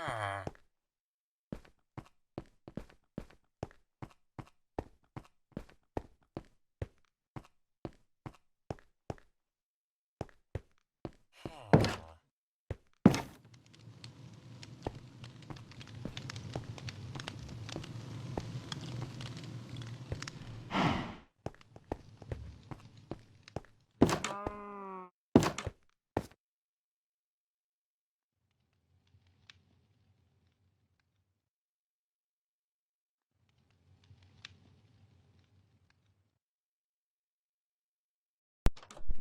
And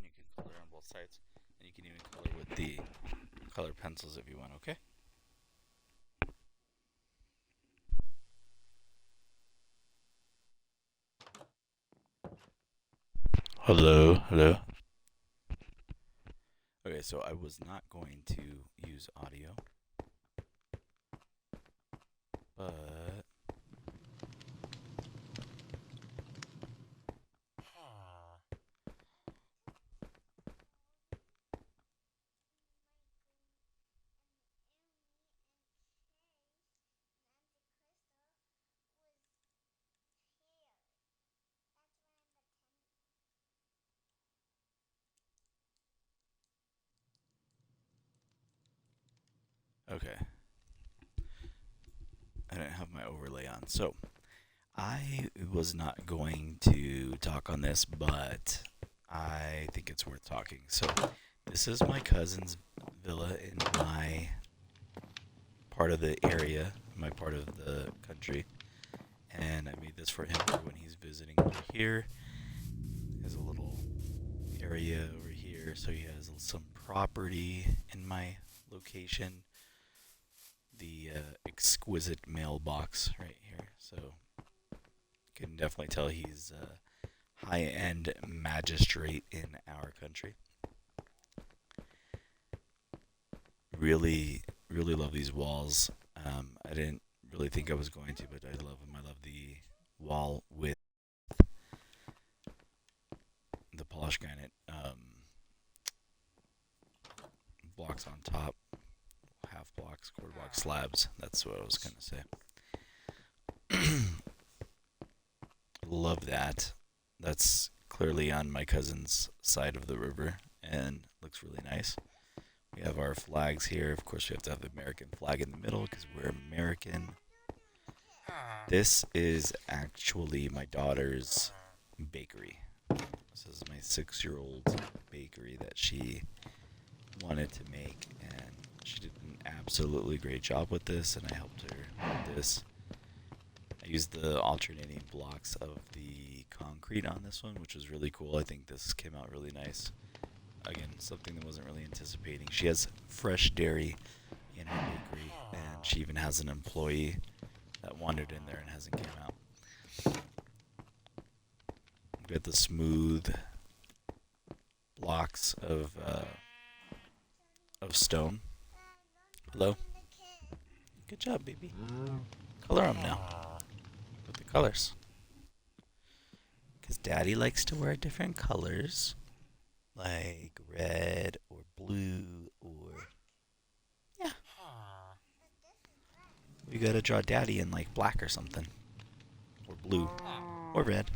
you can color on both sides. And you can even color with the color pencils if you want, okay? Hello, hello. Okay, so I was not going to use audio, but okay. I didn't have my overlay on. So, I was not going to talk on this, but I think it's worth talking. So, this is my cousin's villa in my part of the area, my part of the country. And I made this for him for when he's visiting over here. There's a little area over here, so he has some property in my location. The exquisite mailbox right here. So you can definitely tell he's a high-end magistrate in our country. Really, really love these walls. I didn't really think I was going to, but I love them. I love the wall with the polished granite blocks on top, half blocks, quarter block slabs. That's what I was gonna say. Love that. That's clearly on my cousin's side of the river and looks really nice. We have our flags here. Of course, we have to have the American flag in the middle because we're American. This is actually my daughter's bakery. This is my 6-year-old bakery that she wanted to make, and she did an absolutely great job with this, and I helped her with this. I used the alternating blocks of the concrete on this one, which was really cool. I think this came out really nice. Again, something that wasn't really anticipating. She has fresh dairy in her bakery, and she even has an employee that wandered in there and hasn't came out. We got the smooth blocks of stone. Hello. Good job, baby. Color them now with the colors, because Daddy likes to wear different colors, like red or blue or yeah. We gotta draw Daddy in like black or something, or blue, or red.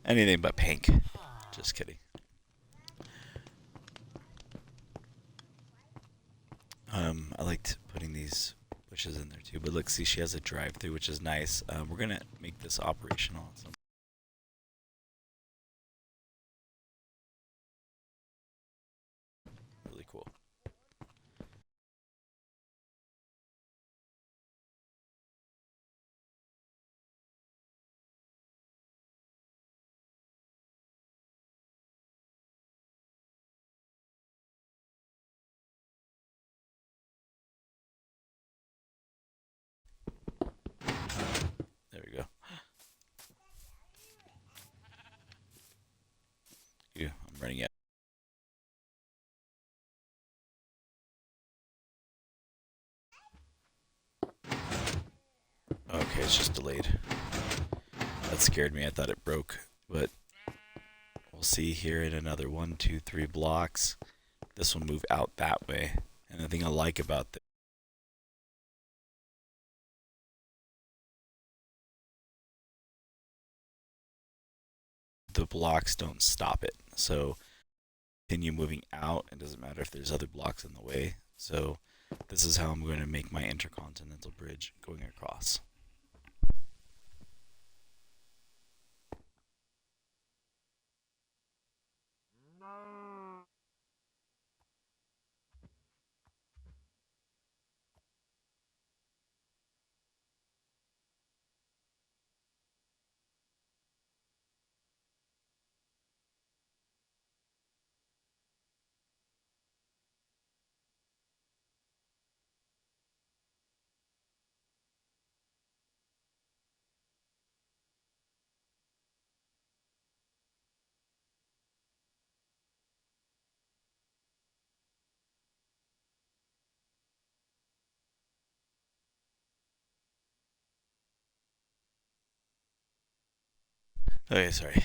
Anything but pink. Just kidding. I liked putting these bushes in there too. But look, see, she has a drive-through, which is nice. We're gonna make this operational. So really cool. There we go. Yeah, I'm running out. Okay, it's just delayed. That scared me. I thought it broke, but we'll see here in another 1, 2, 3 blocks. This will move out that way. And the thing I like about this with blocks don't stop it. So continue moving out. It doesn't matter if there's other blocks in the way. So this is how I'm going to make my intercontinental bridge going across. Okay, sorry.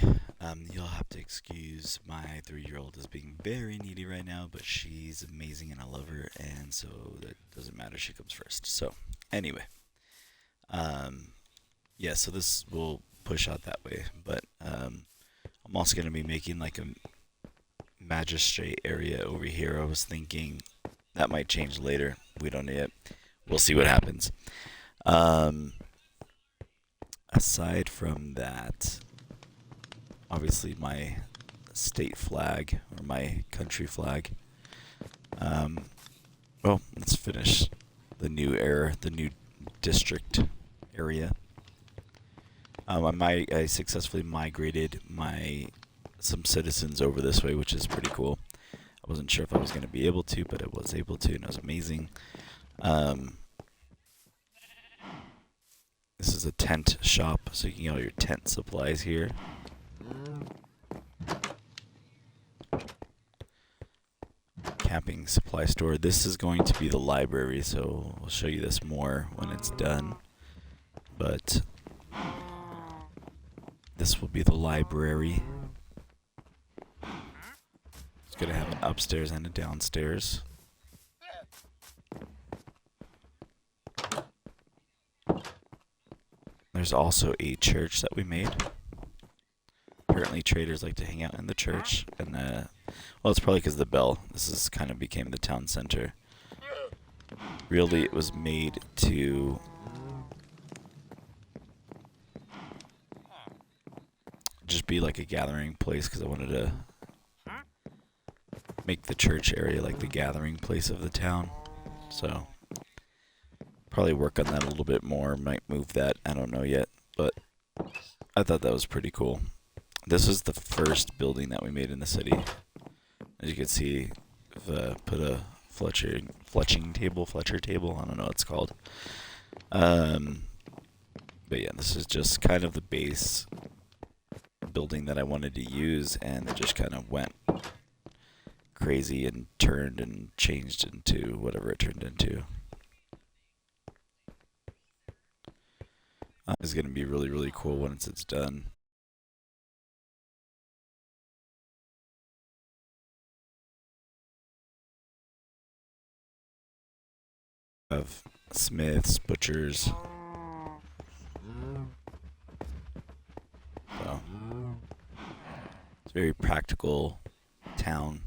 You'll have to excuse my 3-year-old as being very needy right now, but she's amazing and I love her, and so that doesn't matter. She comes first. So, anyway, yeah. So this will push out that way, but I'm also gonna be making like a magistrate area over here. I was thinking that might change later. We don't know yet. We'll see what happens. Um, Aside from that, obviously my state flag or my country flag. Well, let's finish the new era, the new district area. I successfully migrated some citizens over this way, which is pretty cool. I wasn't sure if I was going to be able to, but I was able to, and it was amazing. This is a tent shop, so you can get all your tent supplies here. Camping supply store. This is going to be the library, so I'll show you this more when it's done. But this will be the library. It's going to have an upstairs and a downstairs. There's also a church that we made. Apparently traders like to hang out in the church, and well, it's probably because of the bell. This is kind of became the town center. Really, it was made to just be like a gathering place, because I wanted to make the church area like the gathering place of the town. So probably work on that a little bit more. Might move that. I don't know yet, but I thought that was pretty cool. This is the first building that we made in the city. As you can see, put a Fletcher table. I don't know what it's called. But yeah, this is just kind of the base building that I wanted to use, and it just kind of went crazy and turned and changed into whatever it turned into. It's going to be really, really cool once it's done. Of smiths, butchers. So it's very practical town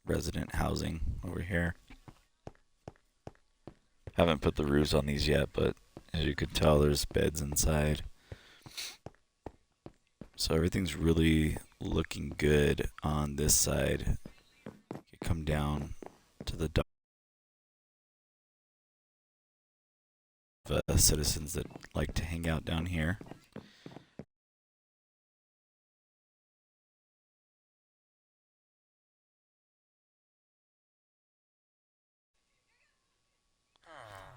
resident housing over here. Haven't put the roofs on these yet, but as you can tell, there's beds inside. So everything's really looking good on this side. You come down to the dock. Citizens that like to hang out down here.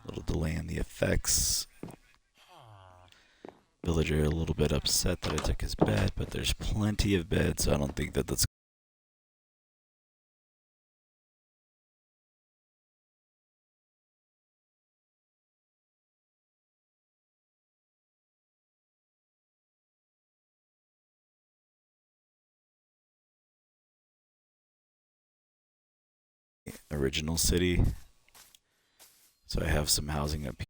A little delay in the effects. Villager a little bit upset that I took his bed, but there's plenty of beds, so I don't think that that's original city. So I have some housing up here.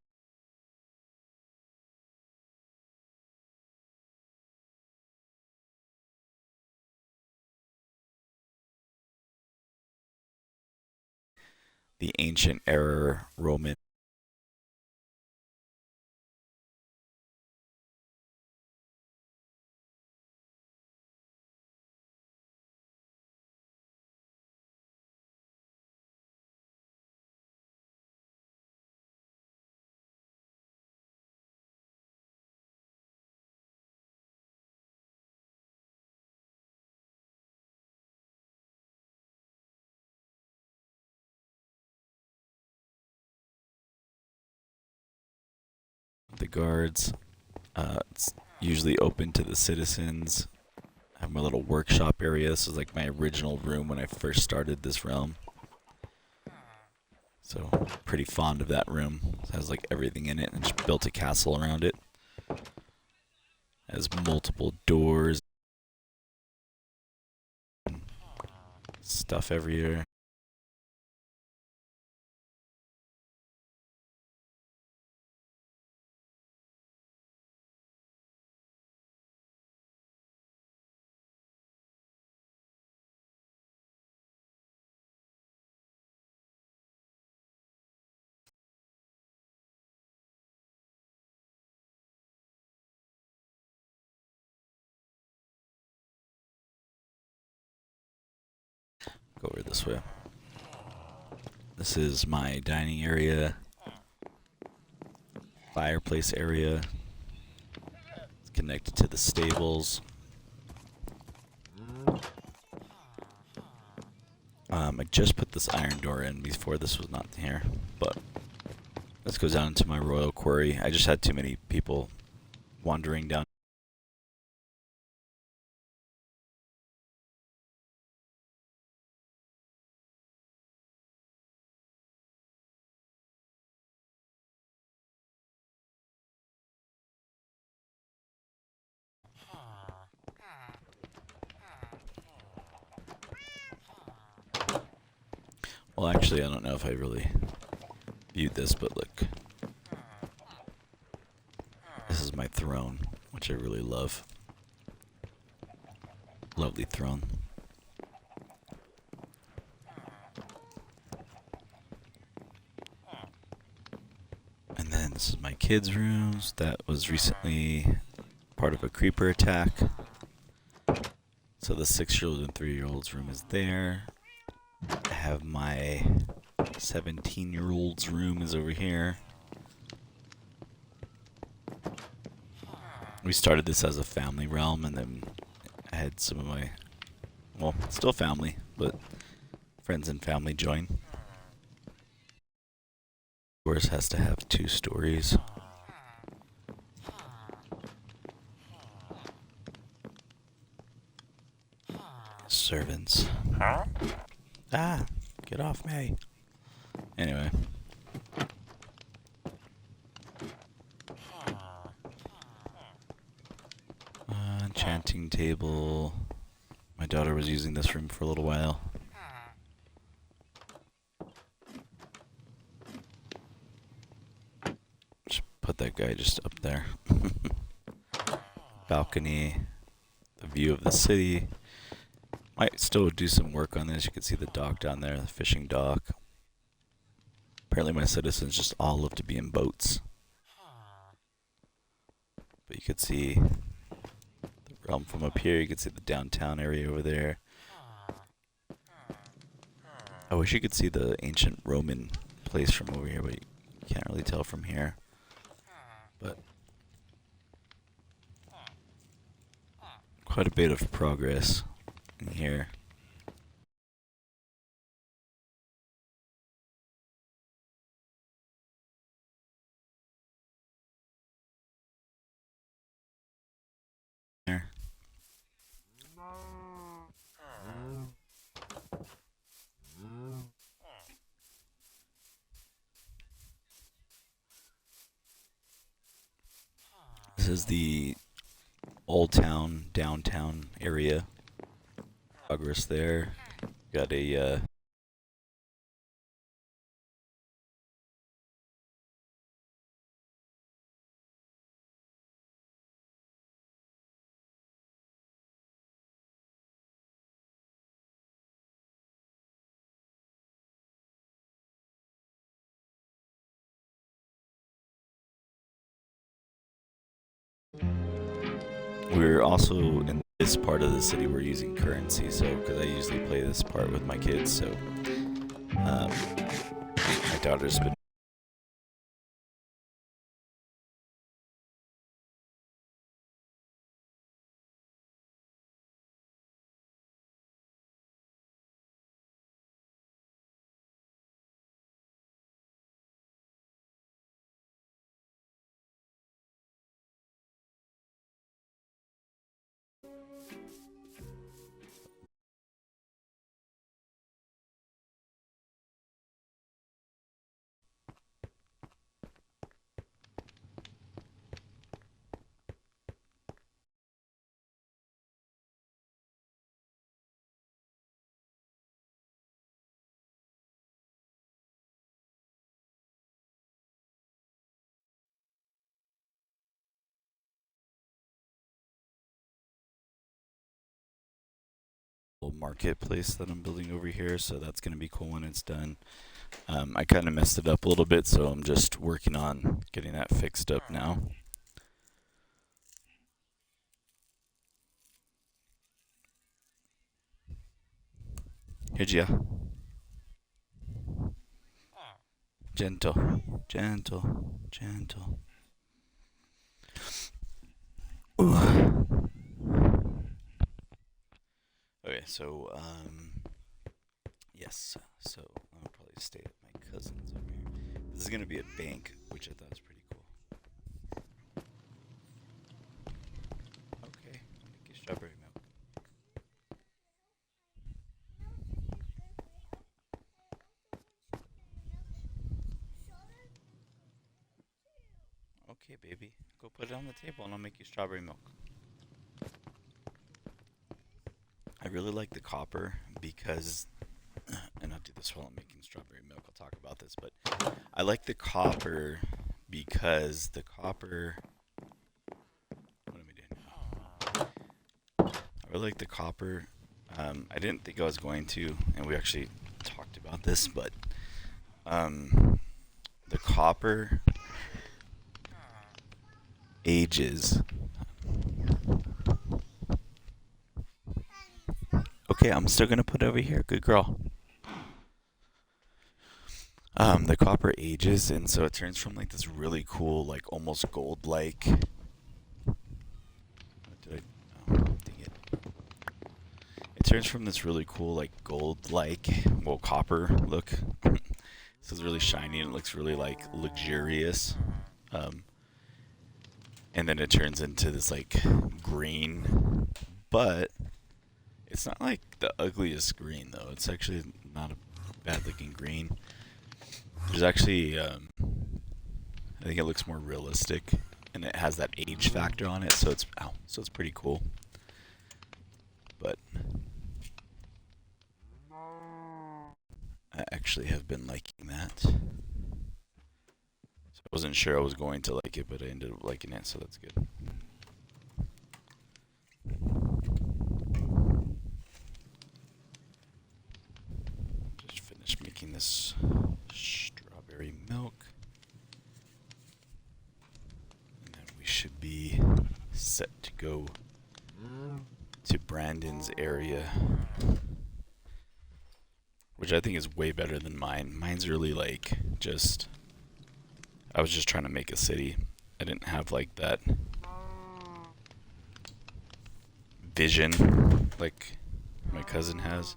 the ancient era Roman. The guards. It's usually open to the citizens. I have my little workshop area. This is like my original room when I first started this realm. So pretty fond of that room. It has like everything in it and just built a castle around it. Has multiple doors. Stuff everywhere. Go over this way. This is my dining area. Fireplace area. It's connected to the stables. I just put this iron door in before this was not here, but this goes down into my royal quarry. I just had too many people wandering down. Well, actually, I don't know if I really viewed this, but look. This is my throne, which I really love. Lovely throne. And then this is my kids' rooms. That was recently part of a creeper attack. So the 6-year-old and 3-year-old's room is there. I have my 17-year-old's room is over here. We started this as a family realm, and then I had some of my, well, still family, but friends and family join. Yours has to have 2 stories. Servants. Ah, get off me. Anyway. Enchanting table. My daughter was using this room for a little while. Just put that guy just up there. Balcony. The view of the city. Might still do some work on this. You can see the dock down there, the fishing dock. Apparently my citizens just all love to be in boats. But you could see the realm from up here. You could see the downtown area over there. I wish you could see the ancient Roman place from over here, but you can't really tell from here. But quite a bit of progress in here. There. This is the Old Town, downtown area. Progress there. Got a We're also in this part of the city. We're using currency, so because I usually play this part with my kids, so my daughter's been little marketplace that I'm building over here, so that's gonna be cool when it's done. I kind of messed it up a little bit, so I'm just working on getting that fixed up now. Here, Gia. Gentle, gentle, gentle. Ooh. Okay, so yes, so I'll probably stay at my cousin's over here. This is gonna be a bank, which I thought was pretty cool. Okay, I'll make you strawberry milk. Okay, baby, go put it on the table and I'll make you strawberry milk. I really like the copper because, and I'll do this while I'm making strawberry milk. I'll talk about this, but I like the copper because the copper. What am I doing? I really like the copper. I didn't think I was going to, and we actually talked about this, but the copper ages. Okay, I'm still gonna put it over here. Good girl. The copper ages, and so it turns from like this really cool, like almost gold-like. What did I? Oh, dang it! It turns from this really cool, like gold-like, well, copper look. So it's really shiny and it looks really like luxurious. Um, and then it turns into this like green, but it's not like the ugliest green though. It's actually not a bad-looking green. There's actually, I think it looks more realistic, and it has that age factor on it, so it's pretty cool. But I actually have been liking that. So I wasn't sure I was going to like it, but I ended up liking it, so that's good. Just finished making this strawberry milk. And then we should be set to go to Brandon's area, which I think is way better than mine. Mine's really like just, I was just trying to make a city. I didn't have like that vision like my cousin has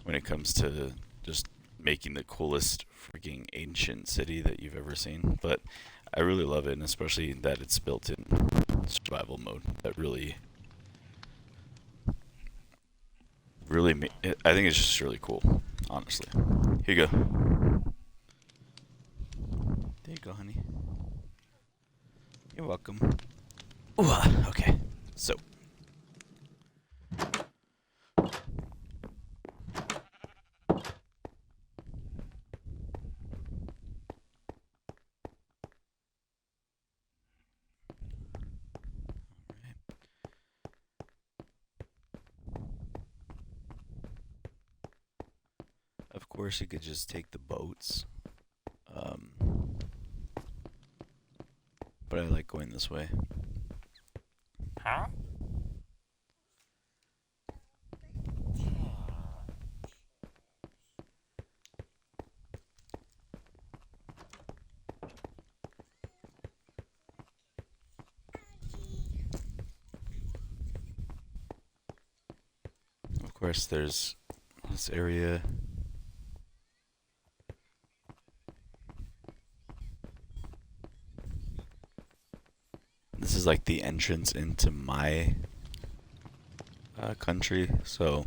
when it comes to just making the coolest freaking ancient city that you've ever seen. But I really love it, and especially that it's built in survival mode. That really, I think it's just really cool, honestly. Here you go. There you go, honey. You're welcome. Ooh, okay. So, of course, you could just take the boats. But I like going this way. Of course, there's this area. This is like the entrance into my country. So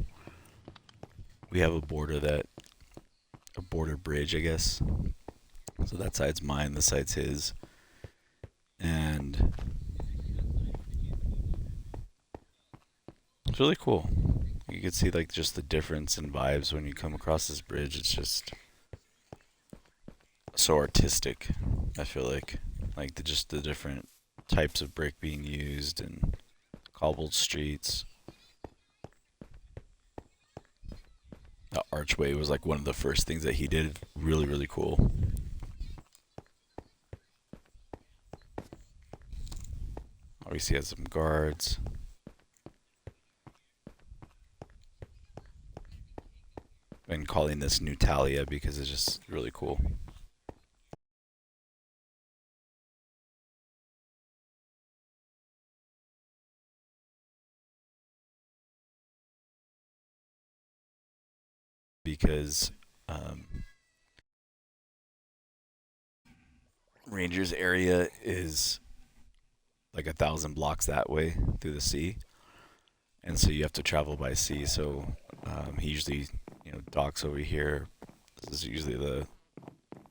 we have a border bridge, I guess. So that side's mine, this side's his. And it's really cool. You can see like just the difference in vibes when you come across this bridge. It's just so artistic. I feel like just the different types of brick being used and cobbled streets. The archway was like one of the first things that he did. Really, really cool. Obviously, he has some guards. Been calling this Nutalia because it's just really cool. Because Rangers area is like 1,000 blocks that way through the sea, and so you have to travel by sea. So he usually, docks over here. This is usually the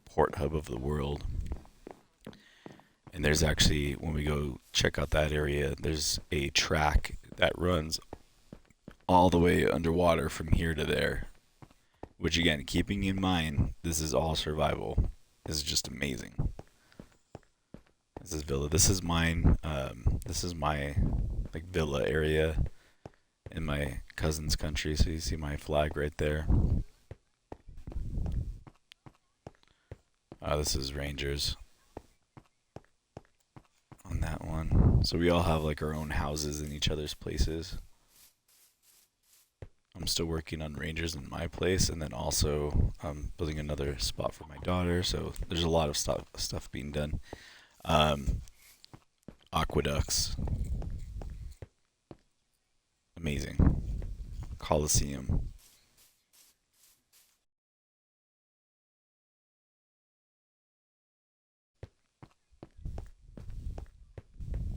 port hub of the world. And there's actually, when we go check out that area, there's a track that runs all the way underwater from here to there. Which again, keeping in mind, this is all survival. This is just amazing. This is villa. This is mine. This is my like villa area in my cousin's country. So you see my flag right there. This is Rangers on that one. So we all have like our own houses in each other's places. I'm still working on Rangers in my place, and then also building another spot for my daughter. So there's a lot of stuff being done. Aqueducts, amazing. Coliseum.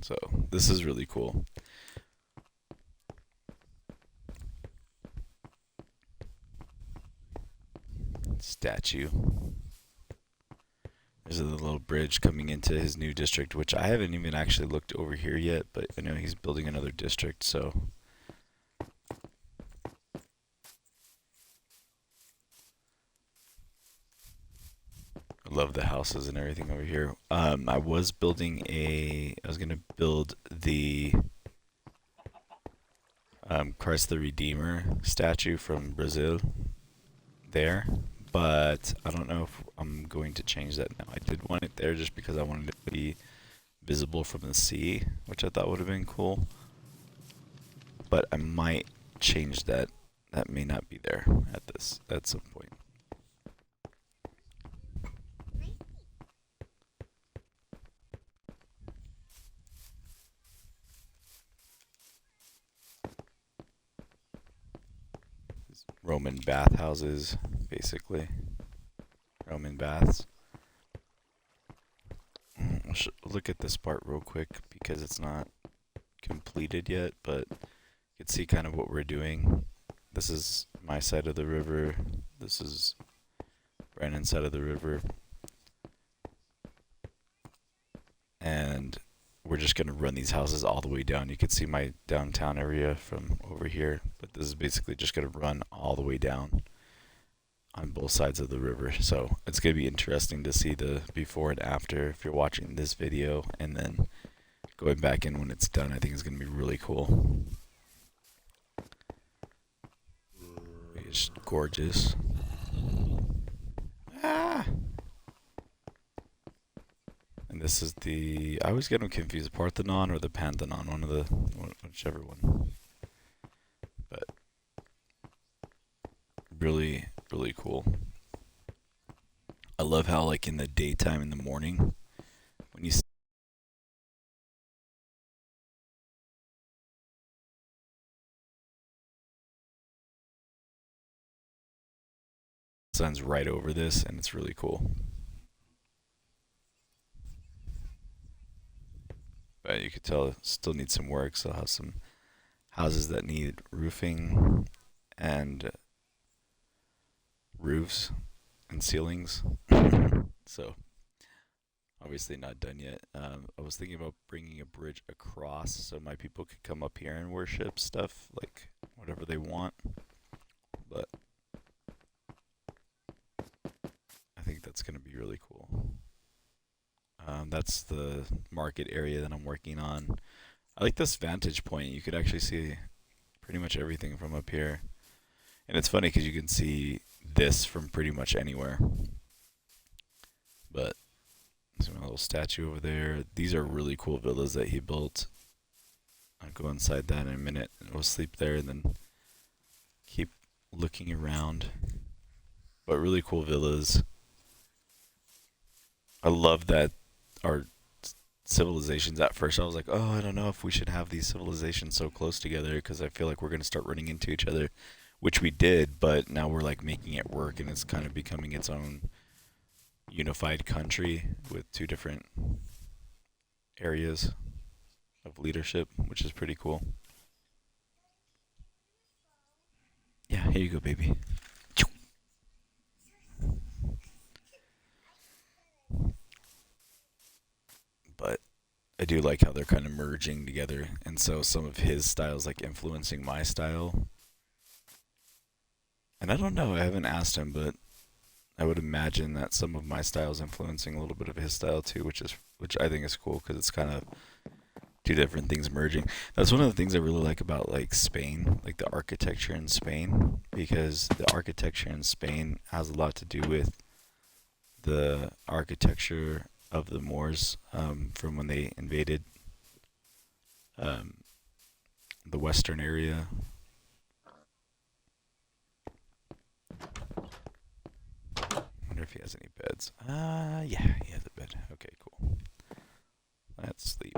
So this is really cool. Statue. There's a little bridge coming into his new district, which I haven't even actually looked over here yet, but I know he's building another district, so. I love the houses and everything over here. I was gonna build the Christ the Redeemer statue from Brazil there, but I don't know if I'm going to change that now. I did want it there just because I wanted it to be visible from the sea, which I thought would have been cool. But I might change that. That may not be there at some point. Roman bathhouses, basically. Roman baths. Look at this part real quick because it's not completed yet, but you can see kind of what we're doing. This is my side of the river. This is Brandon's side of the river. And we're just going to run these houses all the way down. You can see my downtown area from over here, but this is basically just going to run all the way down on both sides of the river. So it's going to be interesting to see the before and after if you're watching this video, and then going back in when it's done. I think it's going to be really cool. It's gorgeous. And This is the. I always get them confused. Parthenon or the Pantheon, whichever one. But really, really cool. I love how like in the daytime, in the morning, when you see the sun's right over this, and it's really cool. But you could tell it still needs some work. So I'll have some houses that need roofing and roofs and ceilings. So obviously not done yet. I was thinking about bringing a bridge across so my people could come up here and worship stuff like whatever they want. But I think that's gonna be really cool. That's the market area that I'm working on. I like this vantage point. You could actually see pretty much everything from up here. And it's funny because you can see this from pretty much anywhere. But there's a little statue over there. These are really cool villas that he built. I'll go inside that in a minute and we'll sleep there and then keep looking around. But really cool villas. I love that our civilizations at first. I was like, oh, I don't know if we should have these civilizations so close together because I feel like we're going to start running into each other, which we did, but now we're like making it work and it's kind of becoming its own unified country with two different areas of leadership, which is pretty cool. Yeah, here you go, baby. But I do like how they're kind of merging together, and so some of his styles like influencing my style. And I don't know, I haven't asked him, but I would imagine that some of my style is influencing a little bit of his style too, which I think is cool because it's kind of two different things merging. That's one of the things I really like about like Spain, like the architecture in Spain, because the architecture in Spain has a lot to do with the architecture of the Moors from when they invaded um, the western area. I wonder if he has any beds. Yeah, he has a bed. Okay, cool. Let's sleep.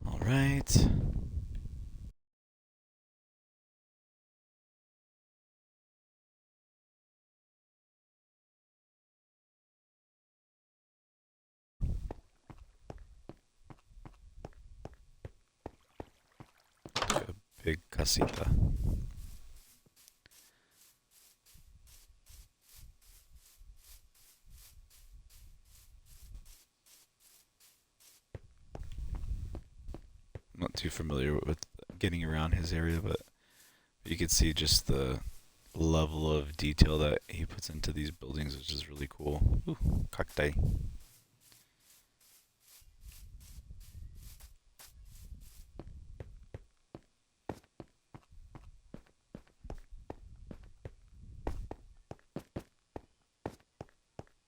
All right. Got a big casita. I'm not too familiar with getting around his area, but you can see just the level of detail that he puts into these buildings, which is really cool. Ooh, cacti.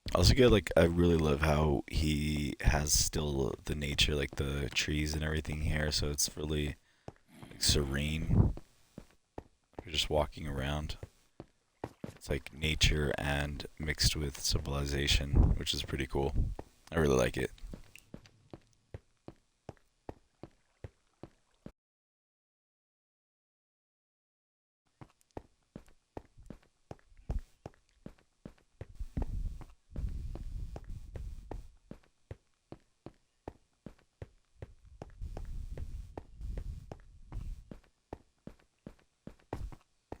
I also get like I really love how he has still the nature, like the trees and everything here, so it's really like serene. You're just walking around. It's like nature and mixed with civilization, which is pretty cool. I really like it.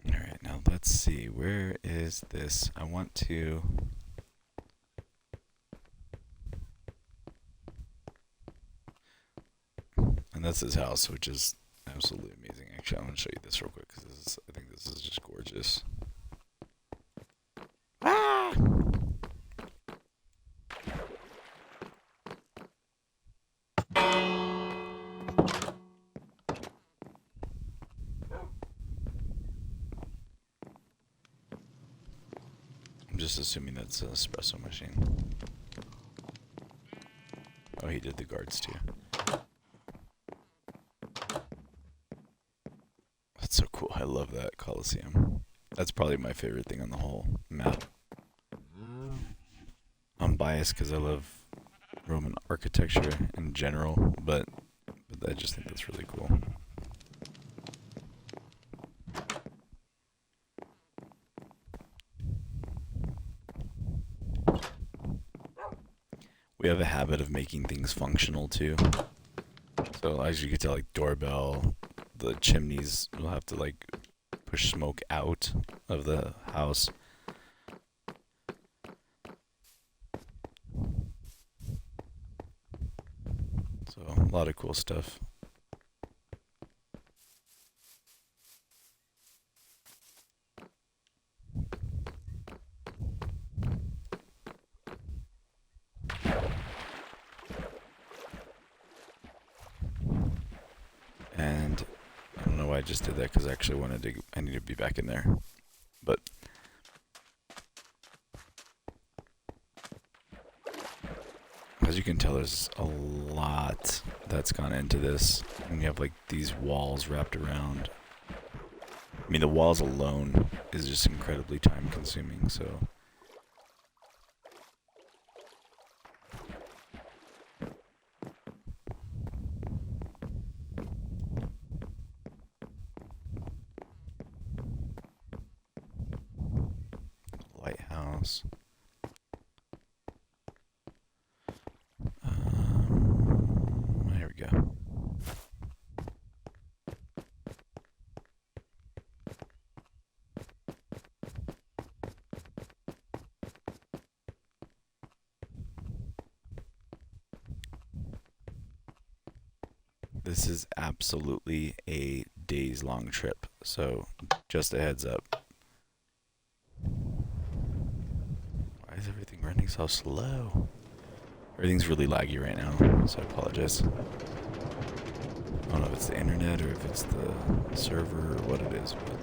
Alright, now let's see. Where is this? I want to. And that's his house, which is absolutely amazing. Actually, I'm going to show you this real quick because I think this is just gorgeous. Ah! just assuming that's an espresso machine. Oh, he did the guards too. That's so cool. I love that Colosseum. That's probably my favorite thing on the whole map. I'm biased because I love Roman architecture in general, but I just think that's really cool. We have a habit of making things functional too. So as you can tell, like doorbell, the chimneys will have to like push smoke out of the house. So a lot of cool stuff. And I don't know why I just did that because I actually I need to be back in there. But as you can tell, there's a lot that's gone into this. And you have like these walls wrapped around. I mean, the walls alone is just incredibly time consuming, so. Lighthouse. Here we go. This is absolutely a days-long trip, so just a heads up. Why is everything running so slow? Everything's really laggy right now, so I apologize. I don't know if it's the internet or if it's the server or what it is, but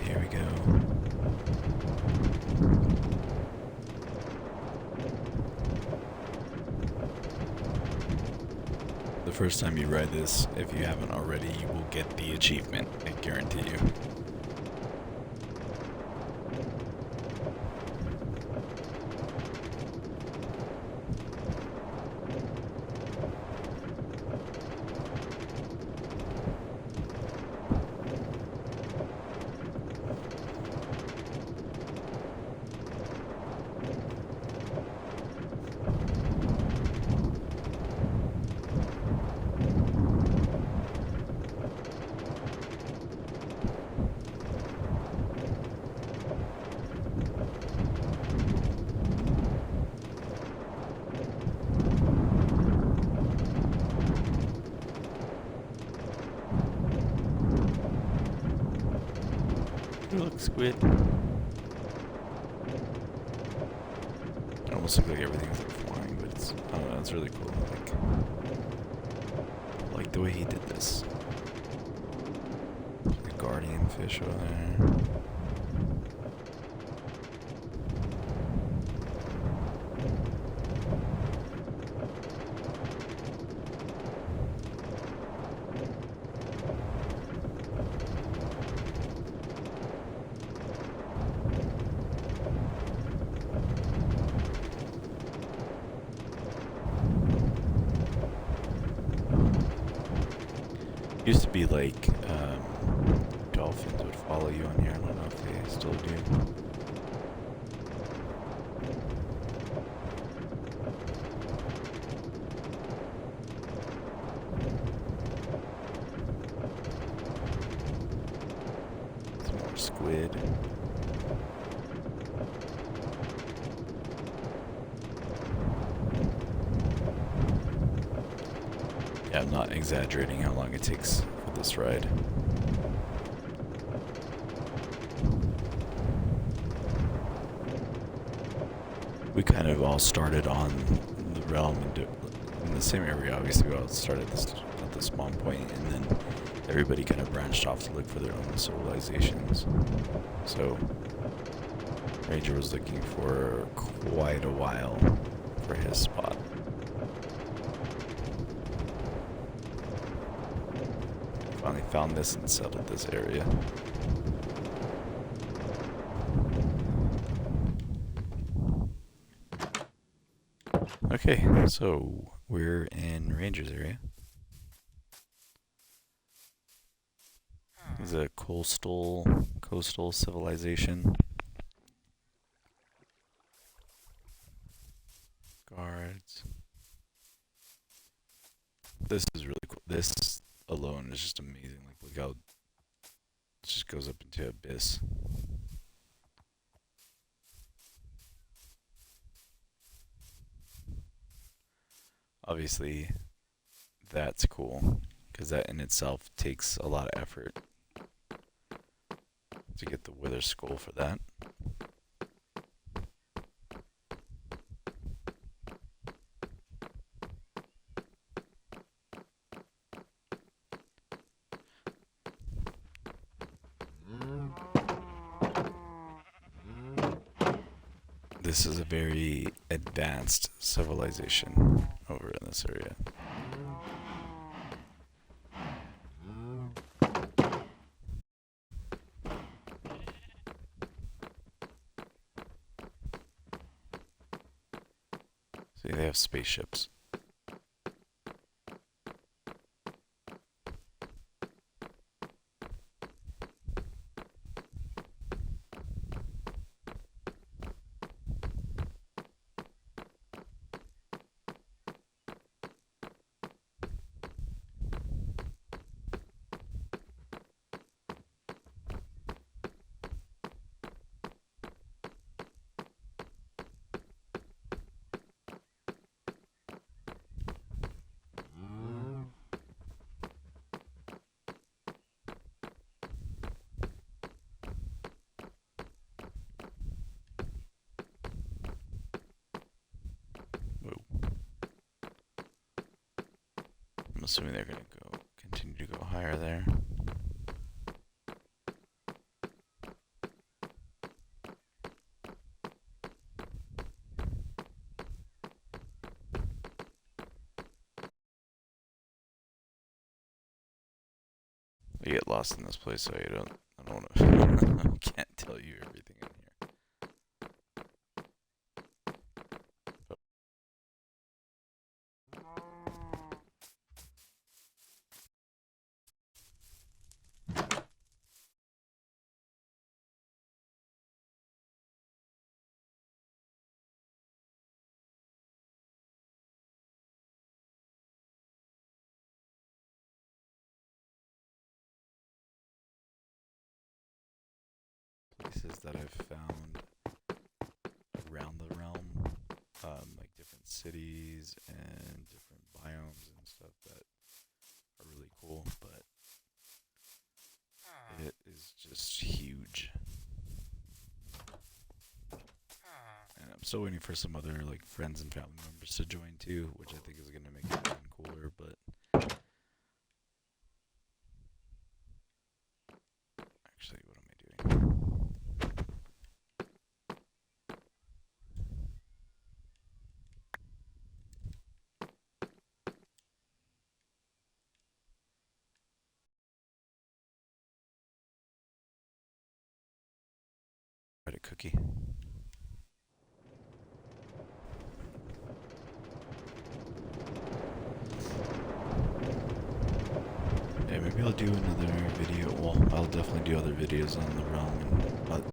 here we go. The first time you ride this, if you haven't already, you will get the achievement, I guarantee you. Look, squid. It almost looks like everything's like flying, but it's, I don't know, it's really cool. I like the way he did this. The guardian fish over there. Used to be like dolphins would follow you on here. I don't know if they still do. Some more squid. Yeah, I'm not exaggerating how long it takes for this ride. We kind of all started on the realm and in the same area. Obviously, we all started at the spawn point, and then everybody kind of branched off to look for their own civilizations. So Ranger was looking for quite a while for his spot. Finally found this and settled this area. Okay, so we're in Ranger's area. This is a coastal civilization. Guards. This is really cool. This alone is just amazing. Like, look how it just goes up into abyss. Obviously, that's cool, because that in itself takes a lot of effort to get the wither skull for that. This is a very advanced civilization over in this area. See, they have spaceships. I'm assuming they're gonna continue to go higher there. I get lost in this place, so I don't want to. I can't tell you everything in here. Places that I've found around the realm, like different cities and different biomes and stuff that are really cool, but it is just huge. And I'm still waiting for some other like friends and family members to join too, which I think is gonna make it even cooler, but actually what am I doing? Write a cookie. Yeah, maybe I'll do another video. Well, I'll definitely do other videos on the realm, but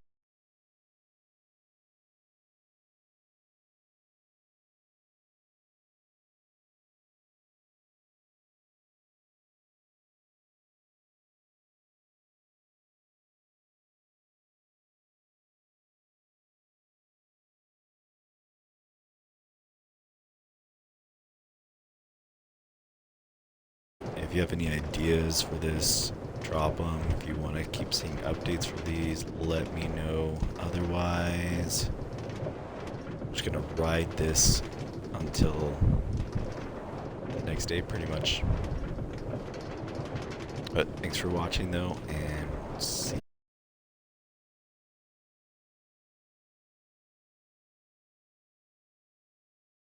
if you have any ideas for this, drop them. If you want to keep seeing updates for these, let me know. Otherwise, I'm just gonna ride this until next day pretty much. But thanks for watching though, and